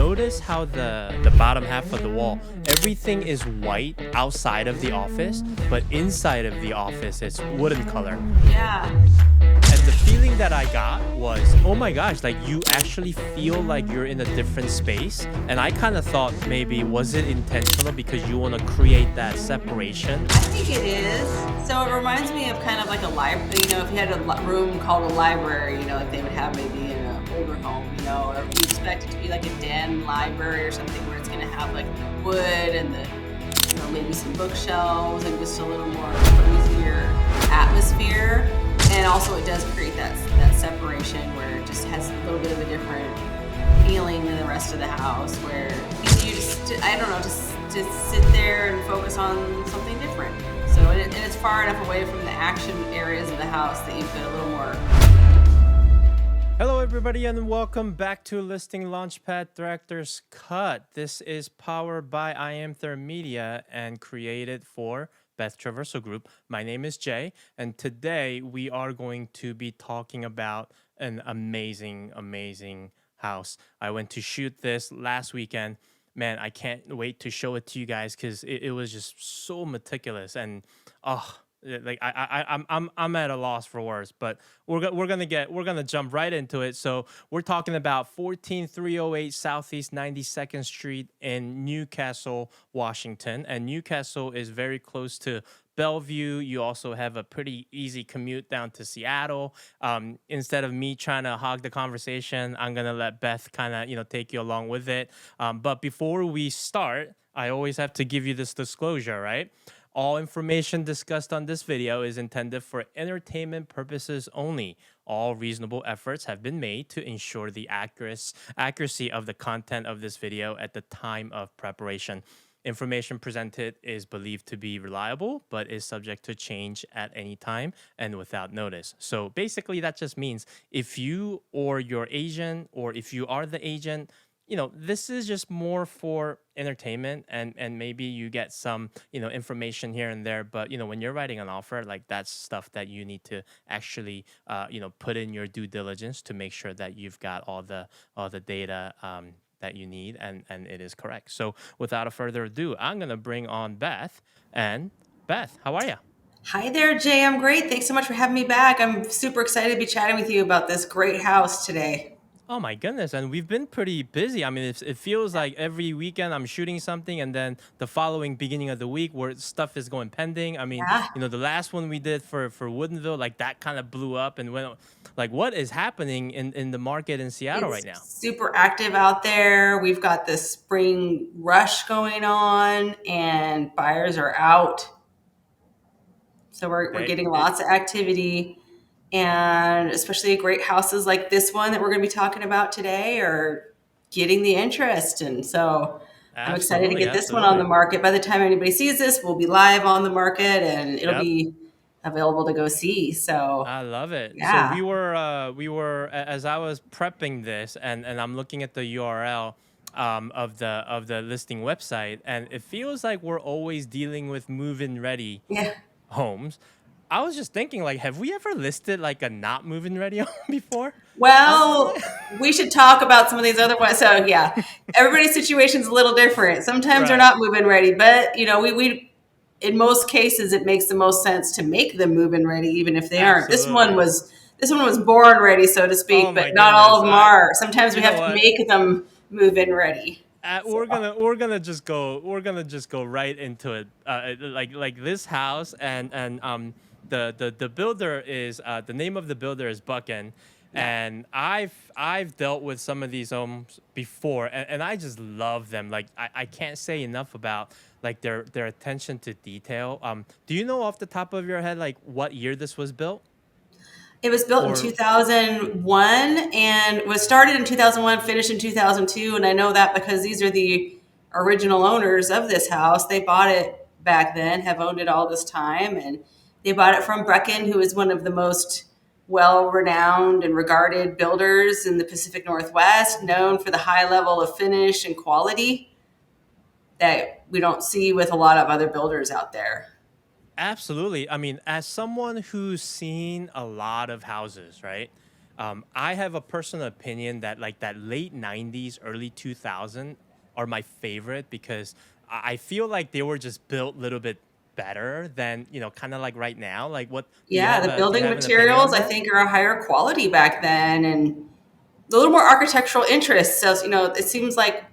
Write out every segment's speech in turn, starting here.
notice how the bottom half of the wall, everything is white outside of the office, but inside of the office it's wooden color. Yeah. And the feeling that I got was, oh my gosh, like you actually feel like you're in a different space. And I kind of thought maybe was it intentional because you want to create that separation? I think it is. So it reminds me of kind of like a library. You know, if you had a room called a library, you know, like they would have maybe in an older home, you know, or you expect it to be like a den library or something where it's going to have like the wood and the, you know, maybe some bookshelves and just a little more cozier atmosphere. And also it does create that separation where it just has a little bit of a different feeling than the rest of the house where you just, I don't know, just sit there and focus on something different. So, and it's far enough away from the action areas of the house that you feel a little more. Hello, everybody, and welcome back to Listing Launchpad Director's Cut. This is powered by I Am Thermedia and created for Beth Traverso Group. My name is Jay, and today we are going to be talking about an amazing house. I went to shoot this last weekend. Man, I can't wait to show it to you guys because it was just so meticulous and like I'm at a loss for words, but we're gonna jump right into it. So we're talking about 14308 Southeast 92nd Street in Newcastle, Washington, and Newcastle is very close to Bellevue. You also have a pretty easy commute down to Seattle. Instead of me trying to hog the conversation, I'm gonna let Beth kind of take you along with it. But before we start, I always have to give you this disclosure, right? All information discussed on this video is intended for entertainment purposes only. All reasonable efforts have been made to ensure the accuracy of the content of this video at the time of preparation. Information presented is believed to be reliable, but is subject to change at any time and without notice. So basically, that just means if you or your agent, or if you are the agent, this is just more for entertainment and maybe you get some, information here and there. But, when you're writing an offer, like that's stuff that you need to actually, put in your due diligence to make sure that you've got all the data that you need and it is correct. So without a further ado, I'm going to bring on Beth. And Beth, how are you? Hi there, Jay. I'm great. Thanks so much for having me back. I'm super excited to be chatting with you about this great house today. Oh my goodness. And we've been pretty busy. I mean, it feels like every weekend I'm shooting something and then the following beginning of the week where stuff is going pending. I mean, Yeah. the last one we did for Woodinville, like that kind of blew up and went like what is happening in the market in Seattle right now? Super active out there. We've got this spring rush going on and buyers are out. So we're getting lots of activity. And especially great houses like this one that we're going to be talking about today are getting the interest. And so I'm excited to Absolutely, get this one on the absolutely. market. By the time anybody sees this, we'll be live on the market and it'll Yep. be available to go see. So I love it. So yeah. as I was prepping this and I'm looking at the URL of the listing website, and it feels like we're always dealing with move-in ready Yeah. homes. I was just thinking, like, have we ever listed like a not move-in ready home before? Well, we should talk about some of these other ones. So yeah, everybody's situation's a little different. Sometimes they're Right. not move-in ready, but we in most cases it makes the most sense to make them move-in ready, even if they aren't. Absolutely. This one was born ready, so to Oh speak, but my not all goodness. of them are. Sometimes we You know have to what? make them move-in ready. So We're gonna just go right into it. Like this house and the builder is the name of the builder is Buckin, yeah. and I've dealt with some of these homes before, and I just love them. Like I can't say enough about like their attention to detail. Do you know off the top of your head like what year this was built? It was built in Or 2001 and was started in 2001, finished in 2002. And I know that because these are the original owners of this house. They bought it back then, have owned it all this time. And they bought it from Brecken, who is one of the most well renowned and regarded builders in the Pacific Northwest, known for the high level of finish and quality that we don't see with a lot of other builders out there. Absolutely. I mean, as someone who's seen a lot of houses, right? I have a personal opinion that like that late 90s, early 2000 are my favorite because I feel like they were just built a little bit better than, kind of like right now. Like what Yeah, the do you building have an opinion materials on I that? think are a higher quality back then, and a little more architectural interest. So it seems like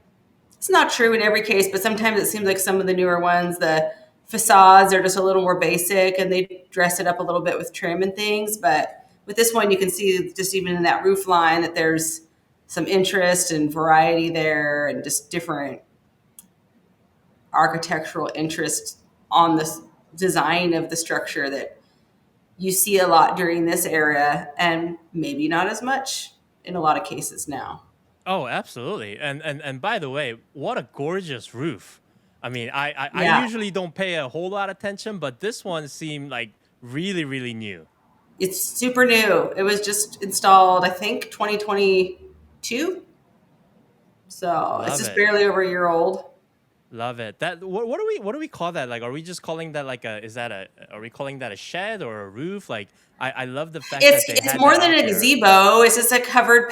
it's not true in every case, but sometimes it seems like some of the newer ones, the facades are just a little more basic and they dress it up a little bit with trim and things. But with this one, you can see just even in that roof line that there's some interest and variety there and just different architectural interest on the design of the structure that you see a lot during this era and maybe not as much in a lot of cases now. Oh, absolutely. And by the way, what a gorgeous roof. I mean, I Yeah, usually don't pay a whole lot of attention, but this one seemed like really, really new. it's super new. It was just installed, I think, 2022. So it's Love just it. barely over a year old. Love it. That what do we call that? Like, are we just calling that like a? Is that a? Are we calling that a shed or a roof? Like, I love the fact that they It's had more that than out a there. gazebo. It's just a covered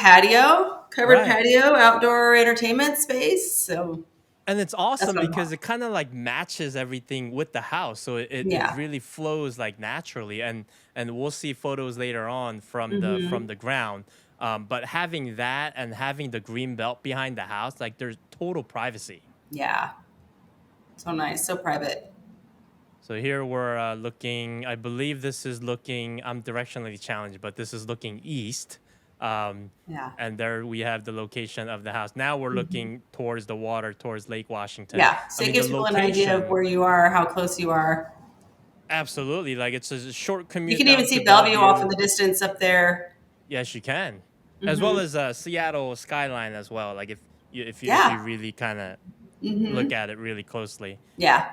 Right. patio, outdoor entertainment space. So And it's that's awesome what I'm because calling. it kind of like matches everything with the house, so it Yeah. really flows like naturally. And we'll see photos later on from Hmm. the ground. But having that and having the green belt behind the house, like there's total privacy. Yeah. So nice. So private. So here we're looking. I believe this is looking. I'm directionally challenged, but this is looking east. Um, Yeah. and there we have the location of the house. Now we're Hmm. looking towards the water, towards Lake Washington. Yeah. I So it mean, the gives people an idea of location, where you are, how close you are. absolutely. Like it's a short You commute can even down to see Bellevue off in Bellevue. the distance up there. Yes, you can, as well Hmm. as Seattle skyline as well. Like if you Yeah. really kind of look Hmm. at it really closely. Yeah.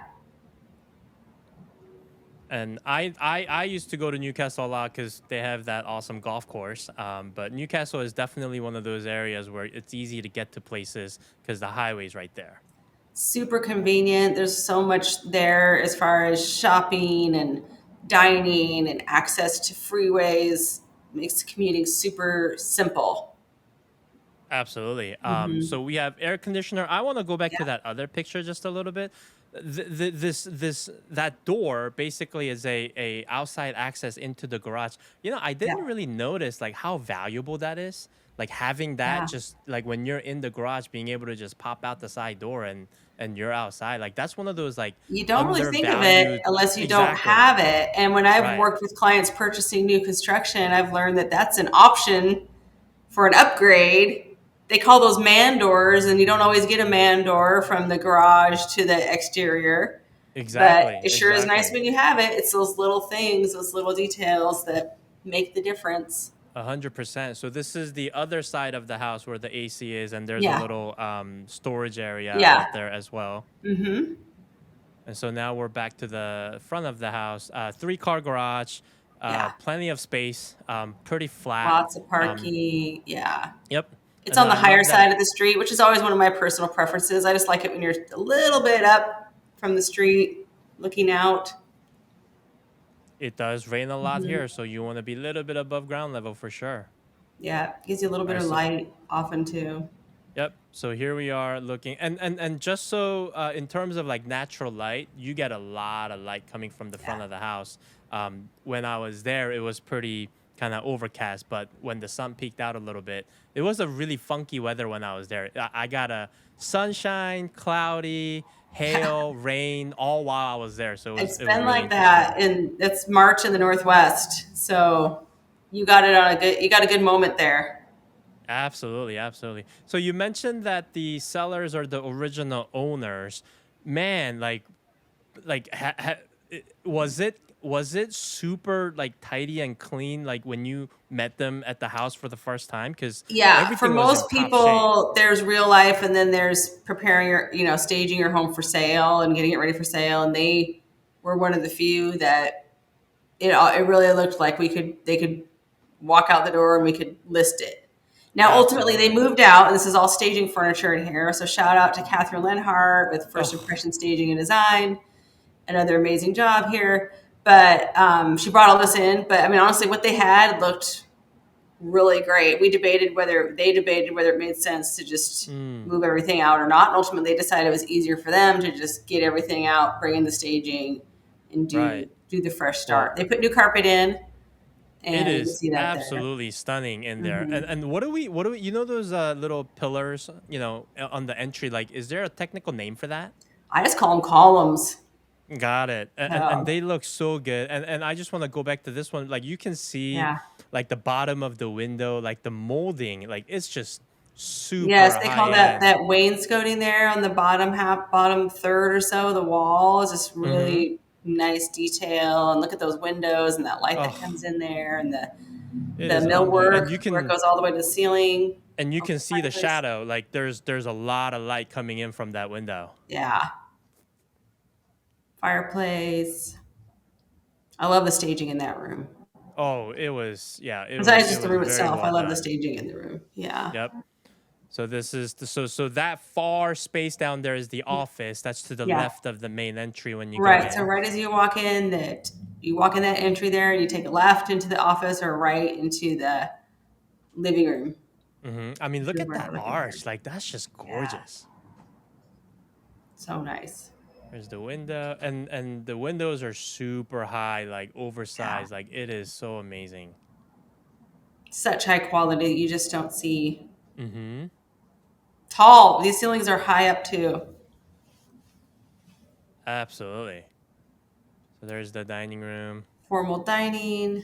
And I used to go to Newcastle a lot because they have that awesome golf course. But Newcastle is definitely one of those areas where it's easy to get to places because the highway's right there. Super convenient. There's so much there as far as shopping and dining and access to freeways. Makes commuting super simple. Absolutely. Hmm. So we have air conditioner. I want to go back Yeah, to that other picture just a little bit. This that door basically is a outside access into the garage. I yeah, didn't really notice like how valuable that is. Like having that yeah. just like when you're in the garage, being able to just pop out the side door and you're outside. Like that's one of those like You don't really think of it undervalued. unless you don't Exactly. have it. And when I've Right. worked with clients purchasing new construction, I've learned that that's an option for an upgrade. They call those man doors, and you don't always get a man door from the garage to the exterior. But Exactly. it sure is nice Exactly. when you have it. It's those little things, those little details that make the difference. 100%. So this is the other side of the house where the AC is, and there's a Yeah, little storage area yeah. out there as well. Hmm. And so now we're back to the front of the house. Three-car garage, Yeah. plenty of space, pretty flat. Lots of Um, parking. Yeah. yep. It's And on the I higher love that side of the street, which is always one of my personal preferences. I just like it when you're a little bit up from the street looking out. it does rain a lot Hmm. here, so you want to be a little bit above ground level for sure. Yeah, gives you a little All bit right, of so light often too. yep. So here we are looking, and just so in terms of like natural light, you get a lot of light coming from the Yeah. front of the house. When I was there, it was pretty kind of overcast, but when the sun peeked out a little bit, it was a really funky weather when I was there. I got a sunshine, cloudy, Yeah. hail, rain, all while I was there. So It's it was been really like interesting. that, and it's March in the Northwest, so you got a good moment there. Absolutely, absolutely. So you mentioned that the sellers are the original owners. Man, was it super like tidy and clean like when you met them at the house for the first time because Yeah, for everything was in most top shape. people, there's real life, and then there's preparing staging your home for sale and getting it ready for sale. And they were one of the few that it really looked like they could walk out the door and we could list it. Now, ultimately, they Absolutely. moved out, and this is all staging furniture in here. So, shout out to Catherine Lenhart with First Oh, Impression Staging and Design. Another amazing job here. But she brought all this in. But I mean, honestly, what they had looked really great. They debated whether it made sense to just Mm, move everything out or not. And ultimately, they decided it was easier for them to just get everything out, bring in the staging, and right. do the fresh Well, start. They put new carpet in, it and you can is see that there. absolutely stunning in there. Hmm. And what do we you know those little pillars, on the entry, like is there a technical name for that? I just call them columns. Got it. And Um, they look so good. And I just want to go back to this one. Like you can see yeah. like the bottom of the window, like the molding, like it's just super Yes, they high call that end. wainscoting there on the bottom half, bottom third or so. The wall is just Mm-hmm. really nice detail, and look at those windows and that light that Oh, comes in there, and it the is unbelievable. millwork where it goes all the way to the ceiling And you over can the see the fireplace. shadow. Like there's a lot of light coming in from that window. Yeah, fireplace. I love the staging in that room. Oh, it was, yeah, Besides it just the was room very itself, I well love the done. staging in the room. Yeah. Yep. So this is so that far space down there is the office. That's to the Yeah. left of the main entry when you go Right. So in. right as you walk in that entry there, and you take a left into the office or right into the living room, I mean, which look is at where that we're looking here. arch. Like that's just Yeah. gorgeous. So nice. There's the window, and the windows are super high, like Yeah. oversized. Like it is so amazing. Such high quality. You just don't see Mm-hmm. tall. These ceilings are high up too. Absolutely. So there's the dining room. Formal dining.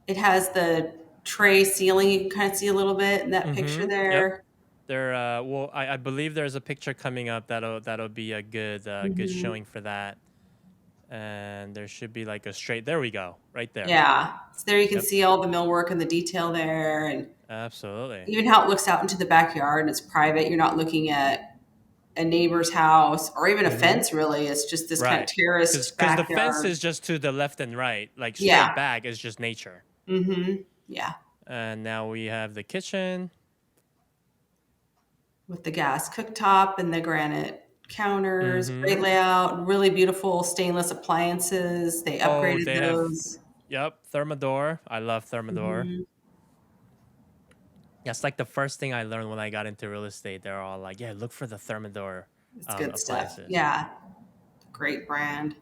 It has the tray ceiling. You can kind of see a little bit in that picture Yep. there. There. Well, I believe there's a picture coming up that'll be a good Hmm. showing for that. And there should be like a straight. There we go. Right there. Yeah. So there you can Yep. see all the millwork and the detail there, and Absolutely. even how it looks out into the backyard and it's private. You're not looking at a neighbor's house or even a Mm-hmm. fence, really. It's just this kind of Right. terraced Because the fence backyard. is just to the left and right. Like straight Yeah. back is just nature. Yeah. And now we have the kitchen. With the gas cooktop and the granite counters. Great Mm-hmm. layout. Really beautiful stainless appliances. They Oh, upgraded they have, those. yep, Thermador. I love Thermador. Hmm. That's like the first thing I learned when I got into real estate. They're all like, yeah, look for the Thermador It's good stuff. appliances. Yeah. Great brand.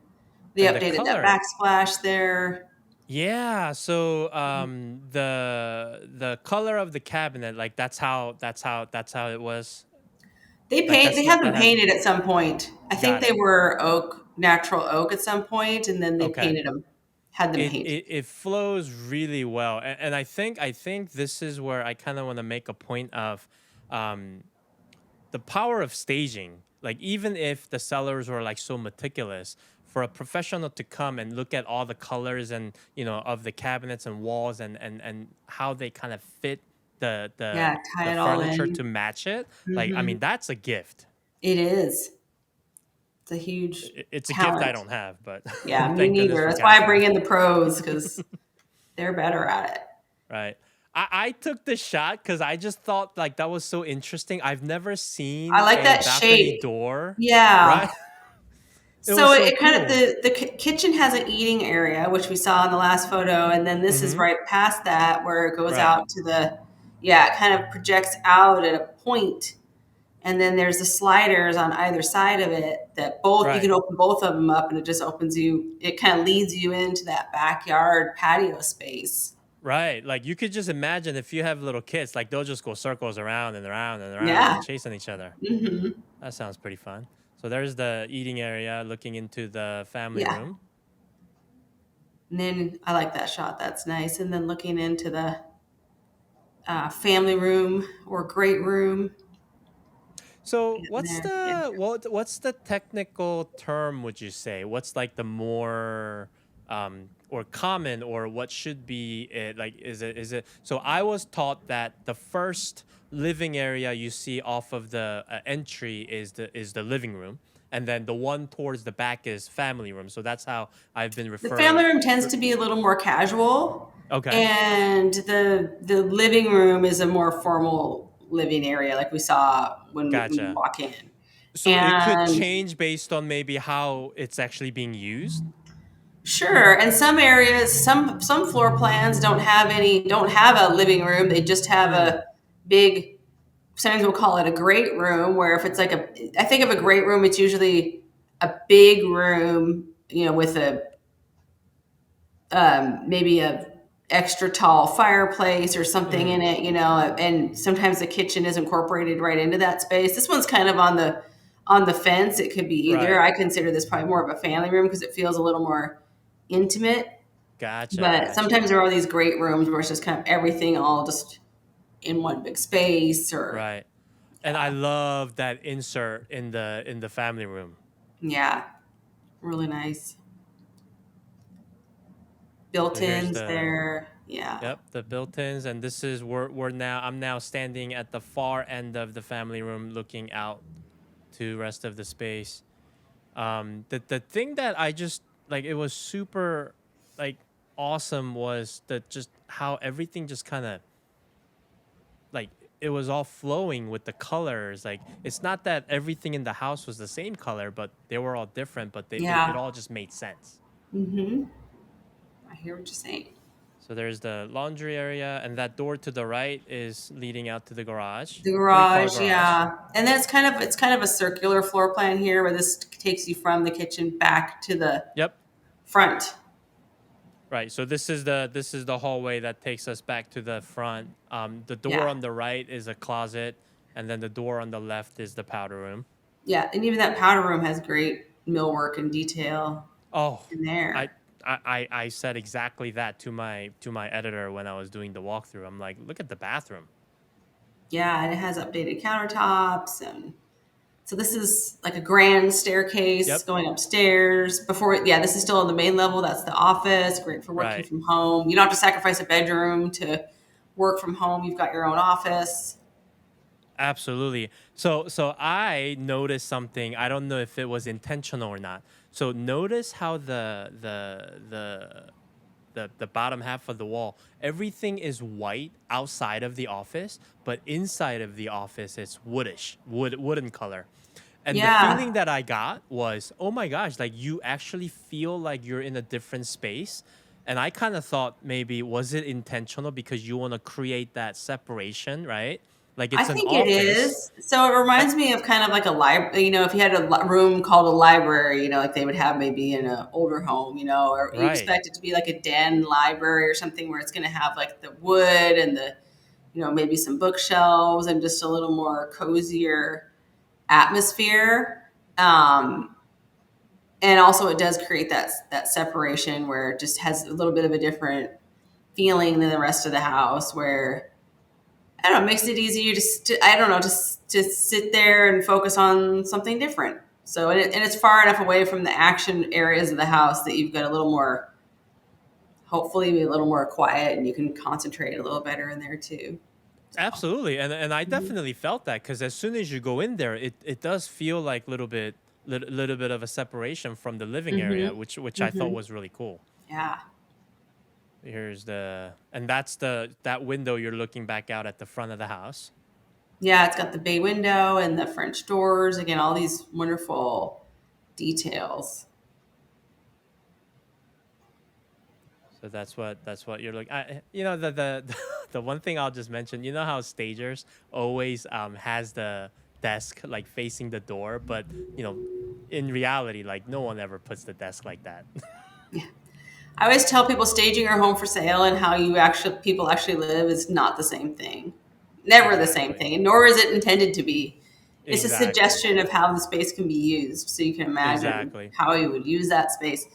They And the updated that color. backsplash there. Yeah, so the color of the cabinet, like that's how it was. Like They had them that has painted at some point. I think got they it. were oak, natural oak at some point, and then they Okay. painted them, had them It painted. it, it flows really well. And I think this is where I kind of want to make a point of um the power of staging. Like even if the sellers were like so meticulous, for a professional to come and look at all the colors and of the cabinets and walls and how they kind of fit the the Yeah, tie the it all furniture in. to match it. Like I Hmm. mean that's a gift. It is. It's a huge It's a gift I talent. don't have, but Yeah, me thank goodness neither. for That's why I bring Catherine. in the pros because they're better at it. Right. I took the shot because I just thought like that was so interesting. I've never I seen like a that balcony shape. door, Yeah. right? It So was so it kind of cool. kitchen has an eating area, which we saw in the last photo, and then this is Mm-hmm. right past that where it goes Right. out to yeah, it kind of projects out at a point, and then there's the sliders on either side of it that both you can Right. open both of them up, and it just it kind of leads you into that backyard patio space. Right. Like you could just imagine if you have little kids, like they'll just go circles around and around and around Yeah. and chasing each other. Hmm. That sounds pretty fun. So there's the eating area looking into the family Yeah. room. And then I like that shot. That's nice. And then looking into the family room or great room. So And what's there. the what's the technical term would you say? What's like the more or common or what should be it like is it so I was taught that the first living area you see off of the entry is the living room, and then the one towards the back is family room. So that's how I've been The family referred. room tends to be a little more casual, Okay. and the living room is a more formal living area, like we saw when you Gotcha. walk in. So it could And change based on maybe how it's actually being used. Sure. And some areas, some floor plans don't have a living room. They just have Mm, a big, sometimes we'll call it a great room, where if it's like I think of a great room, it's usually a big room, with a maybe a extra tall fireplace or something in mm, it, and sometimes the kitchen is incorporated right into that space. This one's kind of on the fence. It could be either. right. I consider this probably more of a family room because it feels a little more intimate. Gotcha, But gotcha. sometimes there are these great rooms where it's just kind of everything all just in one big space, or Right. And I yeah, love that insert in the family room. yeah, really nice So here's built-ins the there. Yeah, yep, the built-ins, and this is we're now I'm now standing at the far end of the family room looking out to rest of the space. The thing that I just like it was super like awesome was that just how everything just kind of like it was all flowing with the colors. Like it's not that everything in the house was the same color, but they were all different, but it yeah. all just made sense. Mm-hmm. I hear what you're saying. So there's the laundry area, and that door to the right is leading out to the garage. The Three-car garage, garage. yeah. And then it's kind of a circular floor plan here, where this takes you from the kitchen back to the Yep. front. Right. So this is the hallway that takes us back to the front. The door Yeah. on the right is a closet, and then the door on the left is the powder room. Yeah. And even that powder room has great millwork and detail Oh, in I there. I said exactly that to my editor when I was doing the walkthrough. I'm like, look at the bathroom. Yeah, and it has updated countertops, and so this is like a grand staircase Yep. going upstairs. Yeah, this is still on the main level. That's the office. Great for working Right. from home. You don't have to sacrifice a bedroom to work from home. You've got your own office. Absolutely. So I noticed something. I don't know if it was intentional or not. So notice how the bottom half of the wall, everything is white outside of the office, but inside of the office it's wooden color. And the Yeah, feeling that I got was, oh my gosh, like you actually feel like you're in a different space. And I kind of thought maybe was it intentional because you want to create that separation, right? Like I it's an think it office. is. So it Uh, reminds me of kind of like a library. If you had a room called a library, like they would have maybe in an older home, or you right. expect it to be like a den library or something where it's going to have like the wood and the, maybe some bookshelves and just a little more cozier atmosphere. Um, and also it does create that separation where it just has a little bit of a different feeling than the rest of the house, where I don't know, it makes it easier I don't know, to sit there and focus on something different. So, and it's far enough away from the action areas of the house that you've got a little more, hopefully, a little more quiet, and you can concentrate a little better in there too. So, Absolutely. And I mhm, definitely felt that because as soon as you go in there, it does feel like little bit of a separation from the living area, mhm, which I thought mhm. was really cool. Yeah, Here's the and that's the that window you're looking back out at the front of the house. yeah. It's got the bay window and the French doors. Again, all these wonderful details. So that's what you're looking. You know the one thing I'll just mention. You know how stagers always has the desk like facing the door, but you know in reality like no one ever puts the desk like that. I always tell people staging your home for sale and how people actually live is not the same thing. Never the same Exactly. thing, and nor is it intended to be. It's a Exactly. suggestion of how the space can be used, so you can imagine Exactly. how you would use that space.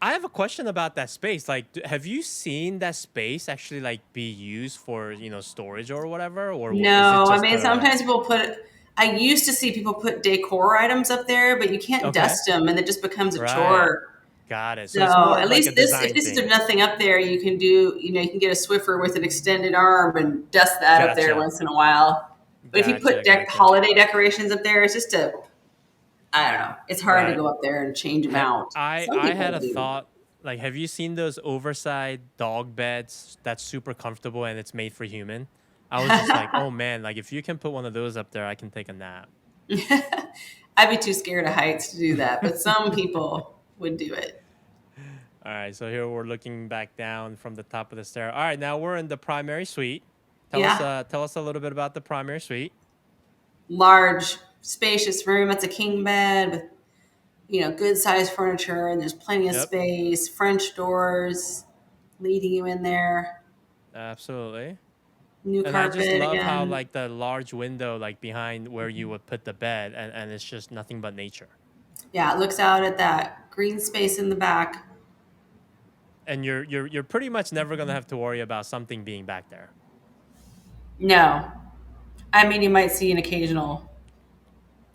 I have a question about that space. Like, have you seen that space actually like be used for storage or whatever, or is it No, I just mean a sometimes people put. I used to see people put decor items up there, but you can't okay? dust them, and it just becomes a Right, chore. got it. So it's So more at of like a least if design this is thing. nothing up there, you can do, you can get a Swiffer with an extended arm and dust that up there Gotcha, once in a while. But if you put gotcha. holiday decorations up there, it's just I don't know, it's hard to Right. go up there and change them out. Some I had people a do. thought. Like, have you seen those oversized dog beds that's super comfortable and it's made for human? I was just like, oh man, like if you can put one of those up there, I can take a nap. I'd be too scared of heights to do that, but some people would do it. All right, so here we're looking back down from the top of the stair. All right, now we're in the primary suite. Yeah. Tell us a little bit about the primary suite. Large, spacious room. It's a king bed with, good sized furniture, and there's plenty of Yep, space. French doors leading you in there. absolutely. New And I just carpet love how again. like the large window like behind where you would put the bed, and it's just nothing but nature. Yeah, it looks out at that green space in the back. And you're pretty much never gonna have to worry about something being back there. No, I mean, you might see an occasional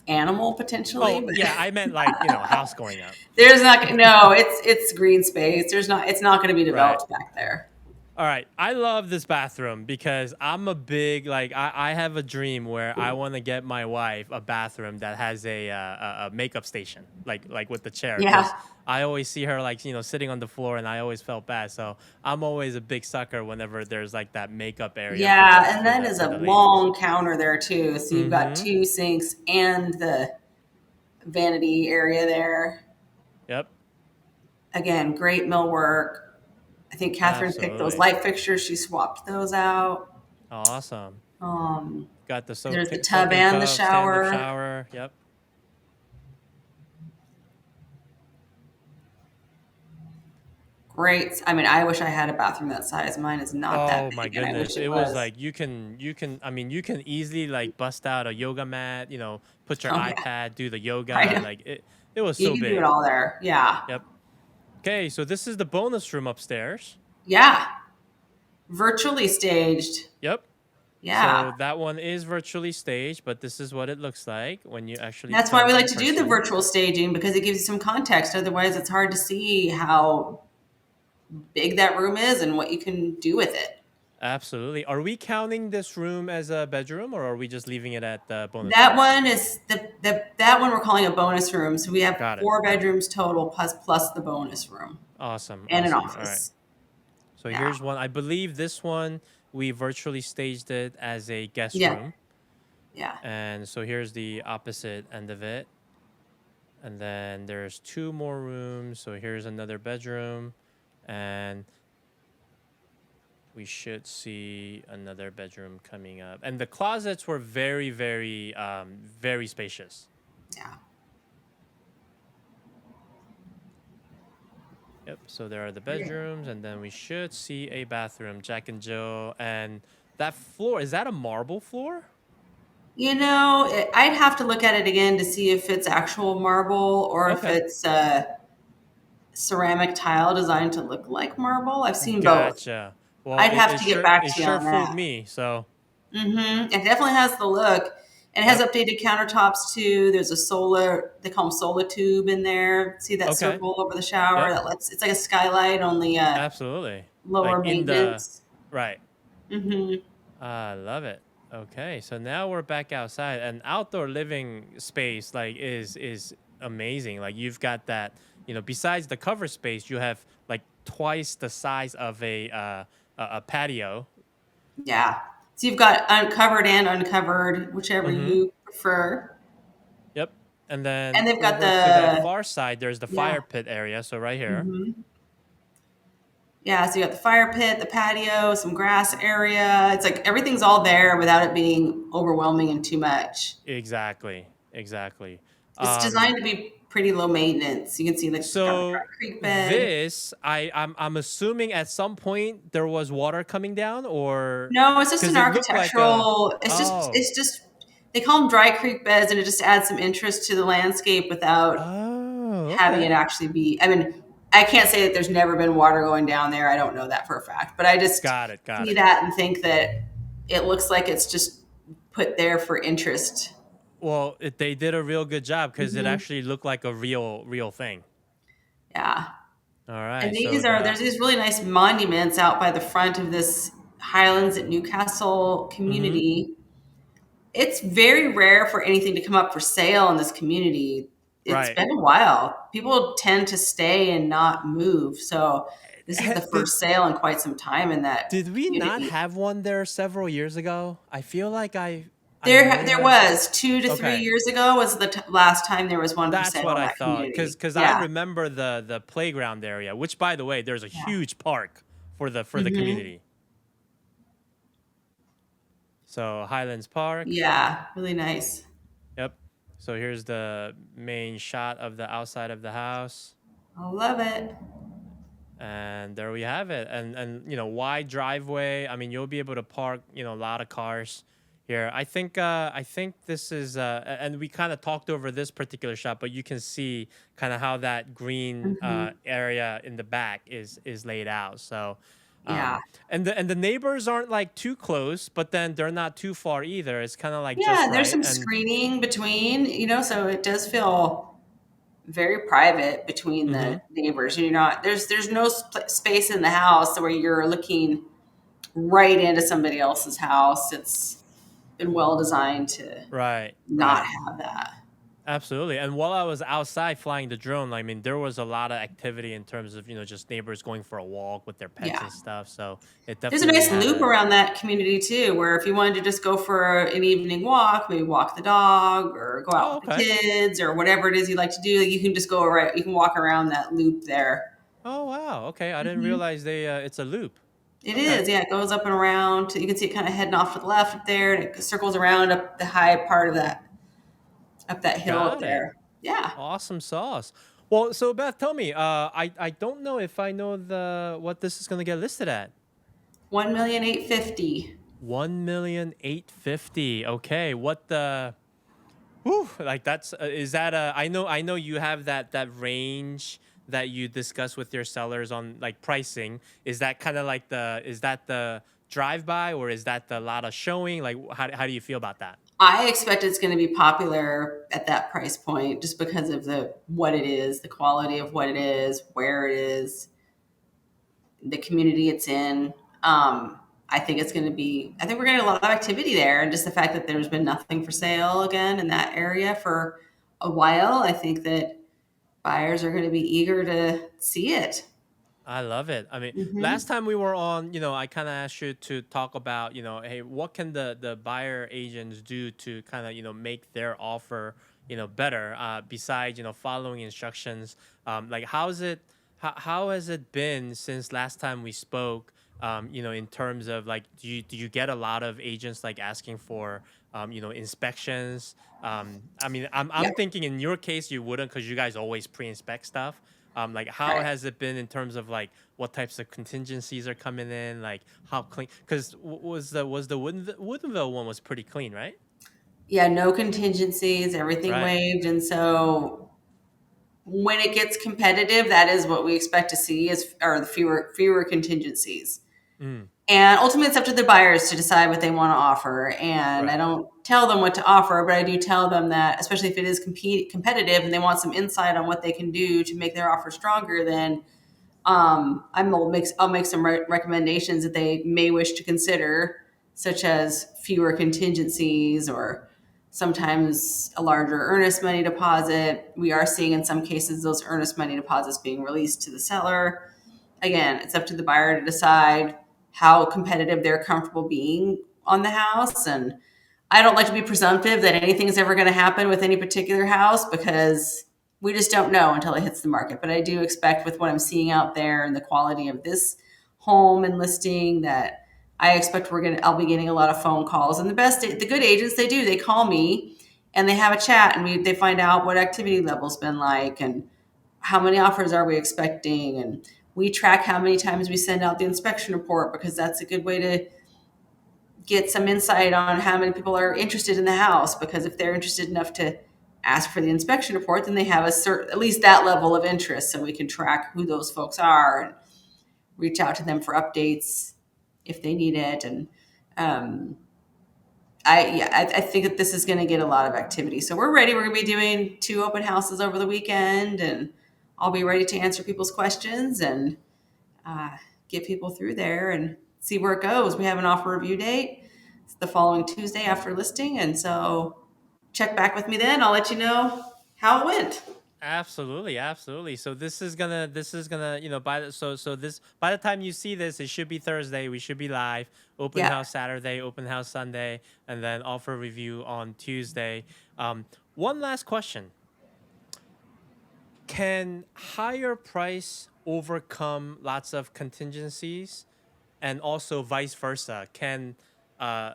animal potentially, Oh but yeah, I meant like a house going up. there's not. No, it's green space. There's not. It's not going to be Right. developed back there. All right. I love this bathroom because I'm a big like I have a dream where I want to get my wife a bathroom that has a makeup station like with the chair Yeah, because I always see her like sitting on the floor and I always felt bad. So I'm always a big sucker whenever there's like that makeup area yeah, and then is for a the ladies. long counter there too. So you've got Mm-hmm. two sinks and the vanity area there. Yep. Again, great millwork. I think Catherine picked those Absolutely. light fixtures. She swapped those out. Awesome. Um, Got the there's the tub soaking and the tub, stand-up shower. shower. Yep. Great. I mean, I wish I had a bathroom that size. Mine is not that Oh my big, and I wish goodness. it It was was. like you can easily like bust out a yoga mat, put your Oh yeah, iPad, do the yoga. right. Like it was You so can do it big. all there. Yeah, Yep. Okay, so this is the bonus room upstairs. yeah. Virtually staged. Yep. Yeah. So that one is virtually staged, but this is what it looks like when you actually That's why come we like in to do the person. virtual staging because it gives you some context. Otherwise, it's hard to see how big that room is and what you can do with it. Absolutely. Are we counting this room as a bedroom or are we just leaving it at the bonus That room? one is that one we're calling a bonus room. So we have Got it. 4 bedrooms total plus the bonus room Awesome. and an Awesome. All right. office. So Yeah. here's one. I believe this one we virtually staged it as a guest Yeah. room. Yeah. And so here's the opposite end of it. And then there's 2 more rooms. So here's another bedroom. And we should see another bedroom coming up. And the closets were very, very, very spacious. Yeah. Yep. So there are the bedrooms. And then we should see a bathroom, Jack and Jill. And that floor, is that a marble floor? I'd have to look at it again to see if it's actual marble or if Okay. it's ceramic tile designed to look like marble. I've seen both. Gotcha. Well, I'd have to get back it to you sure on fooled that. me. So, It definitely has the look, and it has yep. updated countertops too. There's a solar, they call them solar tube in there. See that Okay. circle over the shower? Yep. It's like a skylight, only Absolutely. Like lower in the maintenance. right. Hmm. I love it. Okay. So now we're back outside. An outdoor living space like is amazing. Like you've got that, besides the cover space, you have like twice the size of a patio. Yeah. So you've got uncovered and uncovered, whichever Mhm. you prefer. Yep. And then And they've got over to that the far side, there's the yeah. fire pit area. So right here. Hmm. Yeah, so you got the fire pit, the patio, some grass area. It's like everything's all there without it being overwhelming and too much. Exactly. Exactly. It's Um, designed to be pretty low maintenance. You can see like it's got the dry so creek bed. this, I'm assuming at some point there was water coming down, or No, it's just because an it looked like a. architectural. Oh. It's just they call them dry creek beds, and it just adds some interest to the landscape without Oh. having it Okay. actually be. I mean, I can't say that there's never been water going down there. I don't know that for a fact, but I just Got it. Got see it. that and think that it looks like it's just put there for interest. Well, they did a real good job because it Hmm. actually looked like a real thing. Yeah. All And right. So these are the. there's these really nice monuments out by the front of this Highlands at Newcastle Mm-hmm. community. It's very rare for anything to come up for sale in this community. It's Right. been a while. People tend to stay and not move. So this is the Did first sale in quite some time in that did we not community. have one there several years ago? I feel like I. I may There have. was 2 to 3 Okay, years ago was the last time there was one for that's sale what in I that thought. community. Because I Yeah. remember the playground area, which by the way, there's a Yeah. huge park for the Hmm. community. So Highlands Park. Yeah. Really nice. Yep. So here's the main shot of the outside of the house. I love it. And there we have it. And wide driveway. I mean, you'll be able to park, a lot of cars here. I think this is and we kind of talked over this particular shot, but you can see kind of how that green Hmm. area in the back is laid out. So Yeah. and the neighbors aren't like too close, but then they're not too far either. It's kind of like just Yeah. There's right. some And screening between, so it does feel very private between mhm. the neighbors. You're not, there's no space in the house where you're looking right into somebody else's house. It's been well designed to Right, not right. have that. Absolutely. And while I was outside flying the drone, I mean, there was a lot of activity in terms of, just neighbors going for a walk with their pets Yeah. and stuff. So it There's a definitely nice had loop a. around that community too, where if you wanted to just go for an evening walk, maybe walk the dog or go out Oh, with the okay. kids or whatever it is you like to do, you can just go right, you can walk around that loop there. Oh, wow. Okay. I didn't Hmm. realize it's a loop. It Okay. is, yeah. It goes up and around. You can see it kind of heading off to the left up there, and it circles around up the high part of that, up that hill up Got it. there. Yeah, Awesome sauce. Well, so Beth, tell me, I don't know if I know what this is going to get listed at. 1,850,000. 1,850,000. Okay. What the. Whew, like that's is that I know you have that range that you discuss with your sellers on like pricing. Is that kind of like is that the drive by, or is that the lot of showing? Like how do you feel about that? I expect it's going to be popular at that price point just because of the what it is, the quality of what it is, where it is, the community it's in. I think it's going to be. I think we're getting a lot of activity there, and just the fact that there's been nothing for sale again in that area for a while. I think that buyers are going to be eager to see it. I love it. I mean, Hmm. last time we were on, I kind of asked you to talk about, hey, what can the buyer agents do to kind of, make their offer, better, besides, following instructions. Like, how has it been since last time we spoke? In terms of like, do you get a lot of agents like asking for, inspections? I mean, Yeah, I'm thinking in your case you wouldn't, because you guys always pre-inspect stuff. Like how right. has it been in terms of like what types of contingencies are coming in, like how clean? Because was the Woodinville one was pretty clean, right? Yeah, no contingencies, everything Right. waived, and so when it gets competitive, that is what we expect to see is are the fewer contingencies. Mm, And ultimately, it's up to the buyers to decide what they want to offer. And I right. don't tell them what to offer, but I do tell them that, especially if it is competitive and they want some insight on what they can do to make their offer stronger, then I'll make some recommendations that they may wish to consider, such as fewer contingencies or sometimes a larger earnest money deposit. We are seeing in some cases those earnest money deposits being released to the seller. Again, it's up to the buyer to decide how competitive they're comfortable being on the house. And I don't like to be presumptive that anything's ever going to happen with any particular house because we just don't know until it hits the market. But I do expect, with what I'm seeing out there and the quality of this home and listing, that I expect I'll be getting a lot of phone calls. And the good agents, they call me and they have a chat, and they find out what activity level's been like and how many offers are we expecting, and we track how many times we send out the inspection report because that's a good way to get some insight on how many people are interested in the house, because if they're interested enough to ask for the inspection report, then they have at least that level of interest, so we can track who those folks are and reach out to them for updates if they need it. And um, I think that this is going to get a lot of activity, so we're ready. We're going to be doing 2 open houses over the weekend, and I'll be ready to answer people's questions and uh, get people through there and see where it goes. We have an offer review date. It's the following Tuesday after listing. And so check back with me then. I'll let you know how it went. Absolutely, absolutely. So this is gonna, by the time you see this, it should be Thursday. We should be live. Open Yeah. house Saturday, open house Sunday, and then offer review on Tuesday. One last question: can higher price overcome lots of contingencies, and also vice versa? Can uh,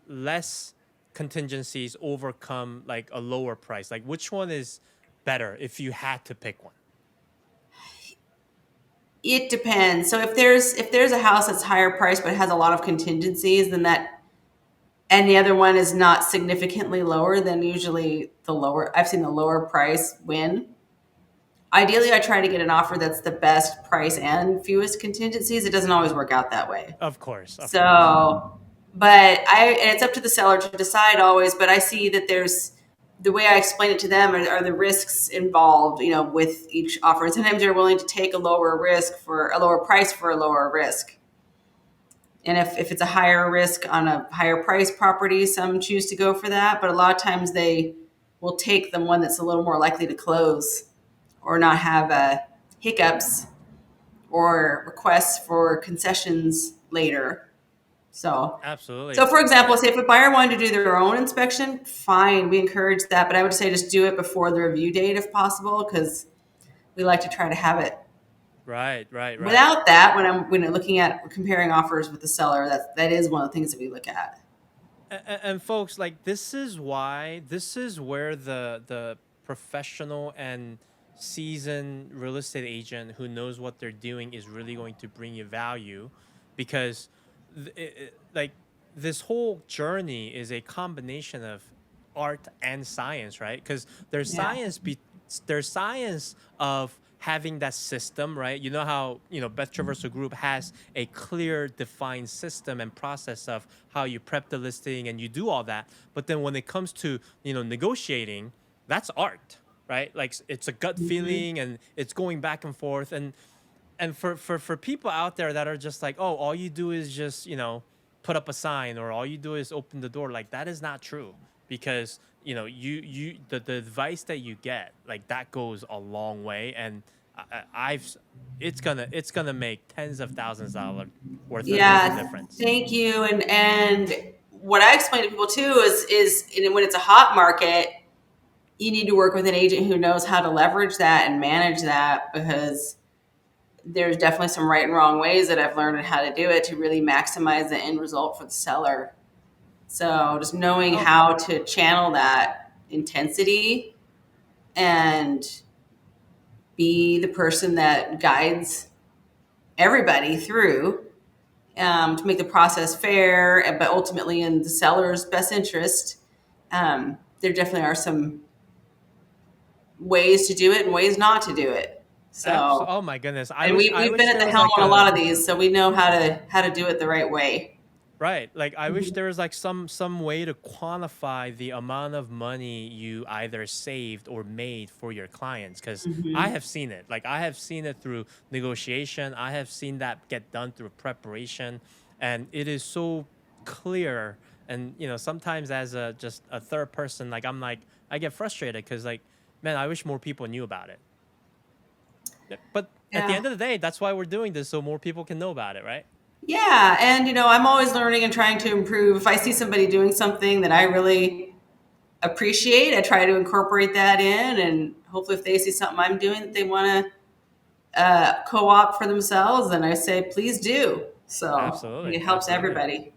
less contingencies overcome like a lower price? Like which one is better if you had to pick one? It depends. So if there's a house that's higher priced but has a lot of contingencies, then that, and the other one is not significantly lower, then usually the lower, I've seen the lower price win. Ideally, I try to get an offer that's the best price and fewest contingencies. It doesn't always work out that way. Of course, of course. So, but and it's up to the seller to decide always. But I see that there's, the way I explain it to them are the risks involved, with each offer. And sometimes they're willing to take a lower risk for a lower price for a lower risk. And if it's a higher risk on a higher price property, some choose to go for that. But a lot of times they will take the one that's a little more likely to close or not have hiccups or requests for concessions later. So, Absolutely. so for example, say if a buyer wanted to do their own inspection, fine, we encourage that. But I would say just do it before the review date if possible, because we like to try to have it. Right, right, right. Without that, when I'm looking at comparing offers with the seller, that is one of the things that we look at. And folks, like this is where the professional and seasoned real estate agent who knows what they're doing is really going to bring you value, because like this whole journey is a combination of art and science, right? Because Yeah. there's science of having that system, right? You know how, Beth Traverso Group has a clear defined system and process of how you prep the listing and you do all that. But then when it comes to, negotiating, that's art, right? Like it's a gut Mhm. feeling and it's going back and forth. And for people out there that are just like, oh, all you do is just, put up a sign, or all you do is open the door, like that is not true. Because the advice that you get, like that goes a long way. And I've it's gonna make tens of thousands of dollars worth of Yeah, difference. thank you. And what I explain to people too is when it's a hot market, you need to work with an agent who knows how to leverage that and manage that, because there's definitely some right and wrong ways that I've learned how to do it to really maximize the end result for the seller. So just knowing Oh, how to channel that intensity and be the person that guides everybody through, to make the process fair, but ultimately in the seller's best interest. There definitely are some ways to do it and ways not to do it. So, oh my goodness, and I we've been wish at there the was helm like on a a lot of these, so we know how to do it the right way. Right. Like I wish Mhm. there was like some way to quantify the amount of money you either saved or made for your clients, cuz I Mhm. have seen it. Like I have seen it through negotiation. I have seen that get done through preparation, and it is so clear. And sometimes as a just a third person, like I'm like I get frustrated cuz like, man, I wish more people knew about it. But at the Yeah. end of the day, that's why we're doing this, so more people can know about it, right? Yeah, and I'm always learning and trying to improve. If I see somebody doing something that I really appreciate, I try to incorporate that in, and hopefully, if they see something I'm doing that they want to co-op for themselves, then I say, please do. So I think Absolutely. it helps Absolutely. everybody.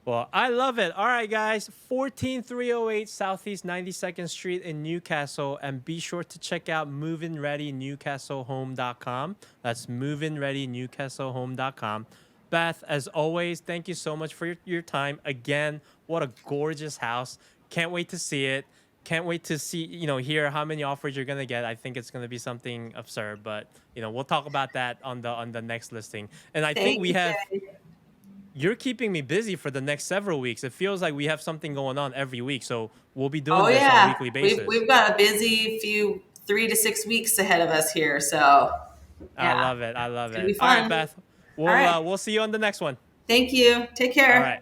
Well, I love it. All right, guys. 14308 Southeast 92nd Street in Newcastle. And be sure to check out movinreadynewcastlehome.com. That's movinreadynewcastlehome.com. Beth, as always, thank you so much for your time. Again, what a gorgeous house. Can't wait to see it. Can't wait to see, hear how many offers you're gonna get. I think it's gonna be something absurd, but we'll talk about that on the next listing. And I think Thank we you, have Jay. you're keeping me busy for the next several weeks. It feels like we have something going on every week. So we'll be doing Oh this on a yeah, weekly we've basis. we've got a busy few 3 to 6 weeks ahead of us here. So I yeah, love it. I it's love gonna it. be All right, fun. Beth. All right. We'll see you on the next one. Thank you. Take All care. right.